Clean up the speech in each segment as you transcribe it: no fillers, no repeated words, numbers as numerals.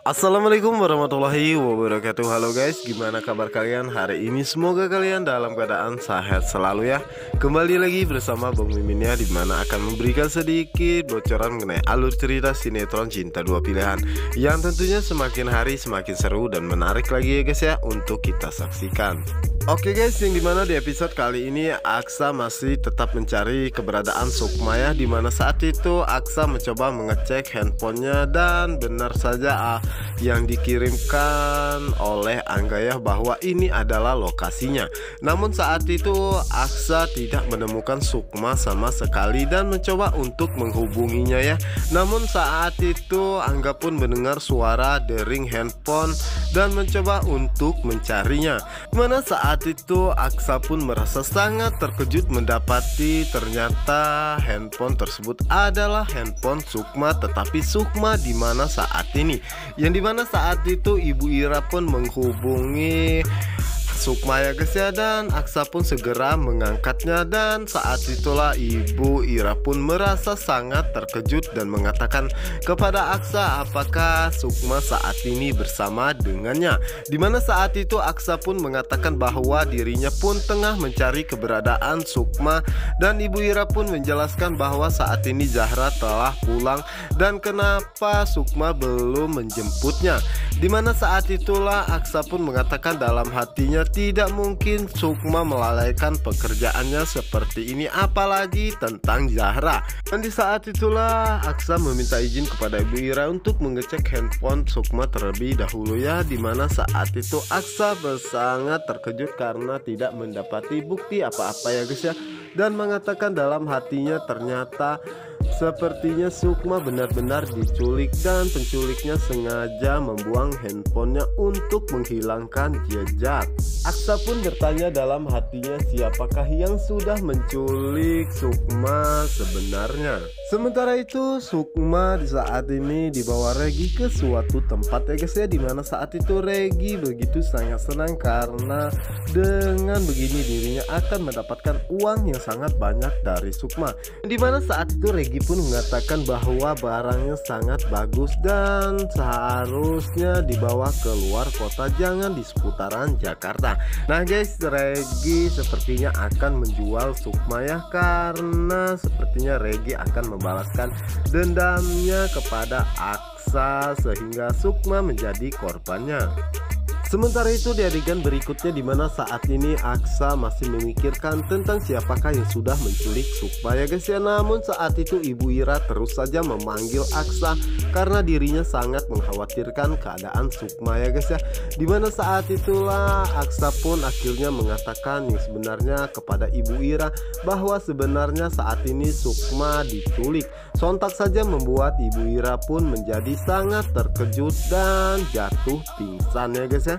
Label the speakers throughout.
Speaker 1: Assalamualaikum warahmatullahi wabarakatuh. Halo guys, gimana kabar kalian hari ini? Semoga kalian dalam keadaan sehat selalu ya. Kembali lagi bersama Bang Mimin ya, dimana akan memberikan sedikit bocoran mengenai alur cerita sinetron Cinta Dua Pilihan yang tentunya semakin hari semakin seru dan menarik lagi ya guys ya, untuk kita saksikan. Oke guys, yang dimana di episode kali ini Aksa masih tetap mencari keberadaan Sukma ya, dimana saat itu Aksa mencoba mengecek handphonenya dan benar saja yang dikirimkan oleh Angga ya, bahwa ini adalah lokasinya. Namun saat itu Aksa tidak menemukan Sukma sama sekali dan mencoba untuk menghubunginya ya. Namun saat itu Angga pun mendengar suara dering handphone dan mencoba untuk mencarinya. Dimana saat itu Aksa pun merasa sangat terkejut mendapati ternyata handphone tersebut adalah handphone Sukma, tetapi Sukma di mana saat ini, yang dimana saat itu Ibu Ira pun menghubungi Sukma ya guys ya, dan Aksa pun segera mengangkatnya. Dan saat itulah Ibu Ira pun merasa sangat terkejut dan mengatakan kepada Aksa apakah Sukma saat ini bersama dengannya. Dimana saat itu Aksa pun mengatakan bahwa dirinya pun tengah mencari keberadaan Sukma, dan Ibu Ira pun menjelaskan bahwa saat ini Zahra telah pulang dan kenapa Sukma belum menjemputnya. Dimana saat itulah Aksa pun mengatakan dalam hatinya tidak mungkin Sukma melalaikan pekerjaannya seperti ini, apalagi tentang Zahra. Dan di saat itulah Aksa meminta izin kepada Ibu Ira untuk mengecek handphone Sukma terlebih dahulu ya. Dimana saat itu Aksa sangat terkejut karena tidak mendapati bukti apa-apa ya guys ya, dan mengatakan dalam hatinya ternyata sepertinya Sukma benar-benar diculik dan penculiknya sengaja membuang handphonenya untuk menghilangkan jejak. Aksa pun bertanya dalam hatinya siapakah yang sudah menculik Sukma sebenarnya. Sementara itu Sukma di saat ini dibawa Regi ke suatu tempat ya guys ya, dimana saat itu Regi begitu sangat senang karena dengan begini dirinya akan mendapatkan uang yang sangat banyak dari Sukma. Dimana saat itu Regi pun mengatakan bahwa barangnya sangat bagus dan seharusnya dibawa keluar kota, jangan di seputaran Jakarta. Nah guys, Regi sepertinya akan menjual Sukma ya, karena sepertinya Regi akan membalaskan dendamnya kepada Aksa sehingga Sukma menjadi korbannya. Sementara itu di adegan berikutnya, dimana saat ini Aksa masih memikirkan tentang siapakah yang sudah menculik Sukma ya guys ya. Namun saat itu Ibu Ira terus saja memanggil Aksa karena dirinya sangat mengkhawatirkan keadaan Sukma ya guys ya. Dimana saat itulah Aksa pun akhirnya mengatakan yang sebenarnya kepada Ibu Ira, bahwa sebenarnya saat ini Sukma diculik. Sontak saja membuat Ibu Ira pun menjadi sangat terkejut dan jatuh pingsan ya guys ya.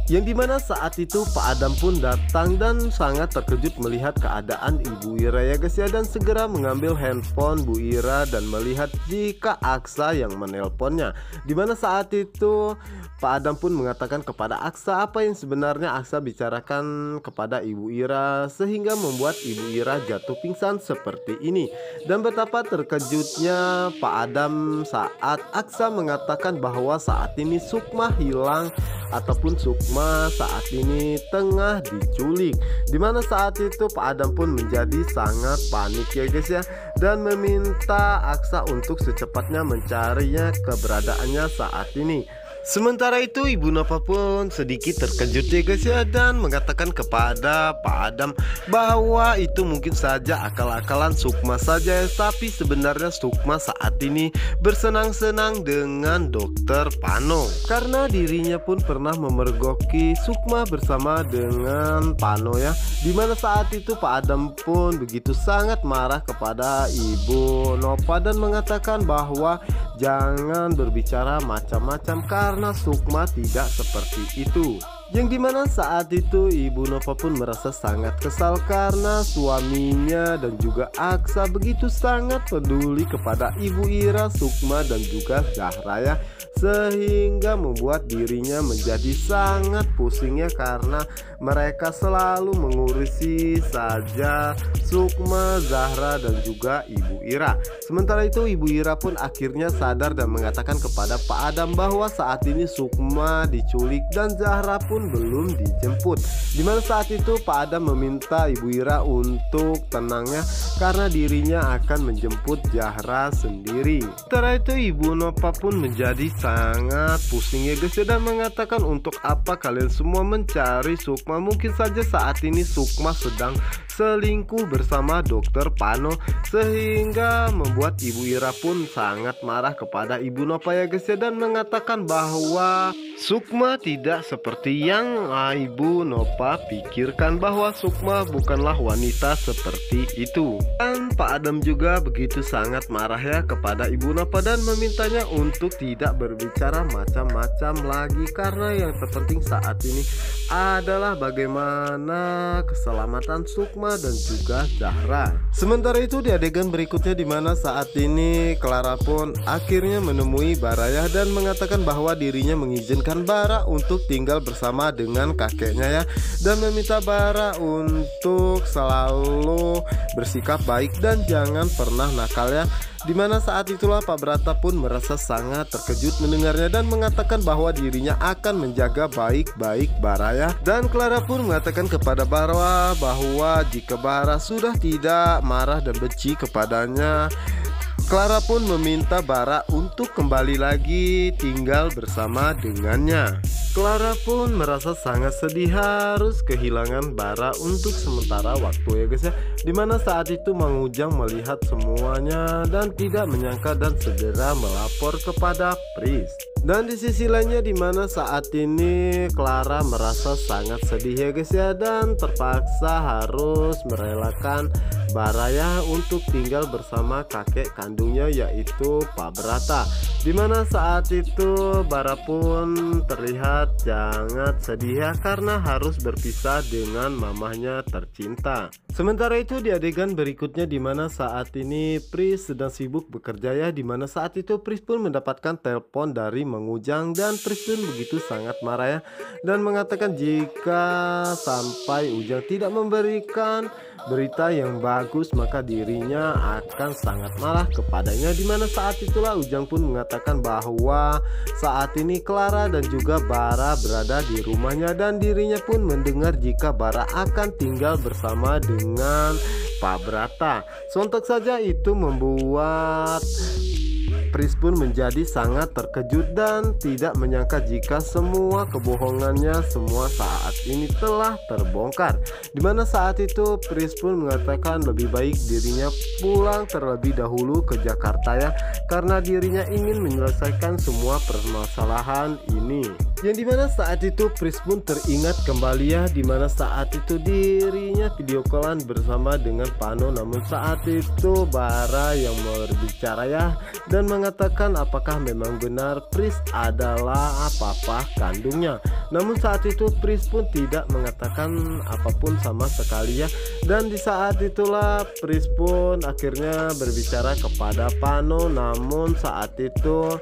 Speaker 1: Yang dimana saat itu Pak Adam pun datang dan sangat terkejut melihat keadaan Ibu Ira ya guys ya, dan segera mengambil handphone Bu Ira dan melihat jika Aksa yang menelponnya. Dimana saat itu Pak Adam pun mengatakan kepada Aksa apa yang sebenarnya Aksa bicarakan kepada Ibu Ira sehingga membuat Ibu Ira jatuh pingsan seperti ini. Dan betapa terkejutnya Pak Adam saat Aksa mengatakan bahwa saat ini Sukma hilang ataupun Sukma saat ini tengah diculik. Dimana saat itu Pak Adam pun menjadi sangat panik ya guys ya, dan meminta Aksa untuk secepatnya mencarinya keberadaannya saat ini. Sementara itu Ibu Nova pun sedikit terkejut ya guys ya, dan mengatakan kepada Pak Adam bahwa itu mungkin saja akal-akalan Sukma saja, tapi sebenarnya Sukma saat ini bersenang-senang dengan Dokter Pano karena dirinya pun pernah memergoki Sukma bersama dengan Pano ya. Dimana saat itu Pak Adam pun begitu sangat marah kepada Ibu Nova dan mengatakan bahwa jangan berbicara macam-macam karena Sukma tidak seperti itu. Yang dimana saat itu Ibu Nova pun merasa sangat kesal karena suaminya dan juga Aksa begitu sangat peduli kepada Ibu Ira, Sukma dan juga Zahra ya, sehingga membuat dirinya menjadi sangat pusingnya karena mereka selalu mengurusi saja Sukma, Zahra dan juga Ibu Ira. Sementara itu Ibu Ira pun akhirnya sadar dan mengatakan kepada Pak Adam bahwa saat ini Sukma diculik dan Zahra pun belum dijemput. Dimana saat itu Pak Adam meminta Ibu Ira untuk tenangnya karena dirinya akan menjemput Zahra sendiri. Setelah itu Ibu Nova pun menjadi sangat pusing ya guys, dan mengatakan untuk apa kalian semua mencari Sukma, mungkin saja saat ini Sukma sedang selingkuh bersama Dokter Pano, sehingga membuat Ibu Ira pun sangat marah kepada Ibu Nova ya guys, dan mengatakan bahwa Sukma tidak seperti yang Ibu Nova pikirkan, bahwa Sukma bukanlah wanita seperti itu. Dan Pak Adam juga begitu sangat marah ya kepada Ibu Nova dan memintanya untuk tidak berbicara macam-macam lagi, karena yang terpenting saat ini adalah bagaimana keselamatan Sukma dan juga Zahra. Sementara itu di adegan berikutnya dimana saat ini Clara pun akhirnya menemui Baraya dan mengatakan bahwa dirinya mengizinkan Bara untuk tinggal bersama dengan kakeknya ya, dan meminta Bara untuk selalu bersikap baik dan jangan pernah nakal ya. Dimana saat itulah Pak Brata pun merasa sangat terkejut mendengarnya dan mengatakan bahwa dirinya akan menjaga baik-baik Baraya. Dan Clara pun mengatakan kepada Bara bahwa jika Bara sudah tidak marah dan benci kepadanya, Clara pun meminta Bara untuk kembali lagi tinggal bersama dengannya. Clara pun merasa sangat sedih harus kehilangan Bara untuk sementara waktu ya guys ya. Dimana saat itu Mang Ujang melihat semuanya dan tidak menyangka dan segera melapor kepada Pris. Dan di sisi lainnya dimana saat ini Clara merasa sangat sedih ya guys ya, dan terpaksa harus merelakan Baraya untuk tinggal bersama kakek kandungnya yaitu Pak Brata. Dimana saat itu Bara pun terlihat sangat sedih ya karena harus berpisah dengan mamahnya tercinta. Sementara itu di adegan berikutnya dimana saat ini Pris sedang sibuk bekerja ya, dimana saat itu Pris pun mendapatkan telepon dari Mang Ujang dan Pris pun begitu sangat marah ya, dan mengatakan jika sampai Ujang tidak memberikan berita yang bagus maka dirinya akan sangat marah kepadanya. Dimana saat itulah Ujang pun mengatakan bahwa saat ini Clara dan juga Bara berada di rumahnya dan dirinya pun mendengar jika Bara akan tinggal bersama dengan Pak Brata. Sontak saja itu membuat Pris pun menjadi sangat terkejut dan tidak menyangka jika semua kebohongannya semua saat ini telah terbongkar. Dimana saat itu Pris pun mengatakan lebih baik dirinya pulang terlebih dahulu ke Jakarta ya, karena dirinya ingin menyelesaikan semua permasalahan ini. Yang dimana saat itu Pris pun teringat kembali ya, dimana saat itu dirinya video callan bersama dengan Pano, namun saat itu Bara yang berbicara ya dan mengatakan apakah memang benar Pris adalah papa kandungnya. Namun saat itu Pris pun tidak mengatakan apapun sama sekali ya, dan di saat itulah Pris pun akhirnya berbicara kepada Pano, namun saat itu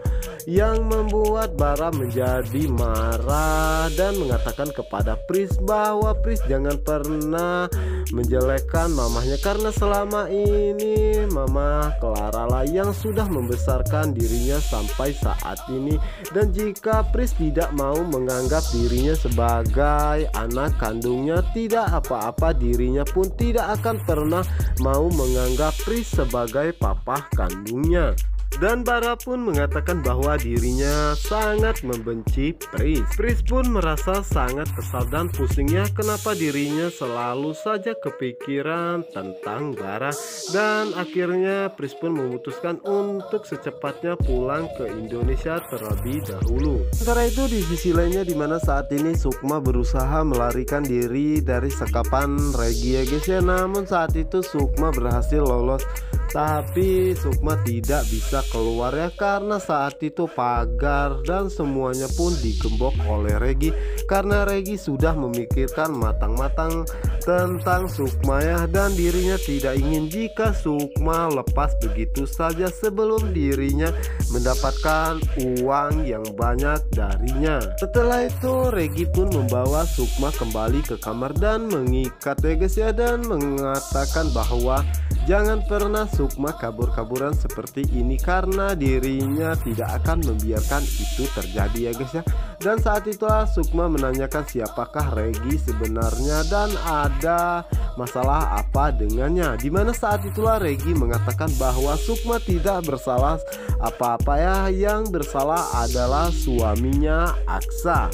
Speaker 1: yang membuat Bara menjadi marah dan mengatakan kepada Pris bahwa Pris jangan pernah menjelekkan mamahnya, karena selama ini mama Clara lah yang sudah membesarkan dirinya sampai saat ini, dan jika Pris tidak mau menganggap dirinya sebagai anak kandungnya, tidak apa-apa, dirinya pun tidak akan pernah mau menganggap Pris sebagai papa kandungnya. Dan Bara pun mengatakan bahwa dirinya sangat membenci Pris. Pris pun merasa sangat kesal dan pusingnya kenapa dirinya selalu saja kepikiran tentang Bara. Dan akhirnya Pris pun memutuskan untuk secepatnya pulang ke Indonesia terlebih dahulu. Sementara itu di sisi lainnya dimana saat ini Sukma berusaha melarikan diri dari sekapan Regi ya guys ya, namun saat itu Sukma berhasil lolos Tapi Sukma tidak bisa keluar ya, karena saat itu pagar dan semuanya pun digembok oleh Regi, karena Regi sudah memikirkan matang-matang tentang Sukma ya, dan dirinya tidak ingin jika Sukma lepas begitu saja sebelum dirinya mendapatkan uang yang banyak darinya. Setelah itu Regi pun membawa Sukma kembali ke kamar dan mengikat ya guys ya, dan mengatakan bahwa jangan pernah Sukma kabur-kaburan seperti ini, karena dirinya tidak akan membiarkan itu terjadi ya guys ya. Dan saat itulah Sukma menanyakan siapakah Regi sebenarnya dan ada masalah apa dengannya. Dimana saat itulah Regi mengatakan bahwa Sukma tidak bersalah apa-apa ya, yang bersalah adalah suaminya Aksa.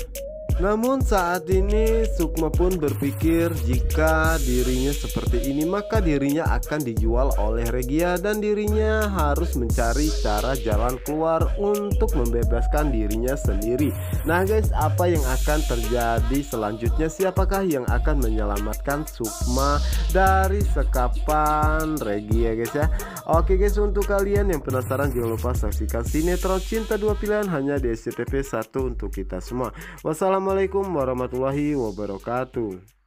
Speaker 1: Namun saat ini Sukma pun berpikir jika dirinya seperti ini maka dirinya akan dijual oleh Regia dan dirinya harus mencari cara jalan keluar untuk membebaskan dirinya sendiri. Nah guys, apa yang akan terjadi selanjutnya? Siapakah yang akan menyelamatkan Sukma dari sekapan Regia guys ya? Oke guys, untuk kalian yang penasaran jangan lupa saksikan sinetron Cinta Dua Pilihan hanya di SCTV 1 untuk kita semua. Wassalamualaikum warahmatullahi wabarakatuh.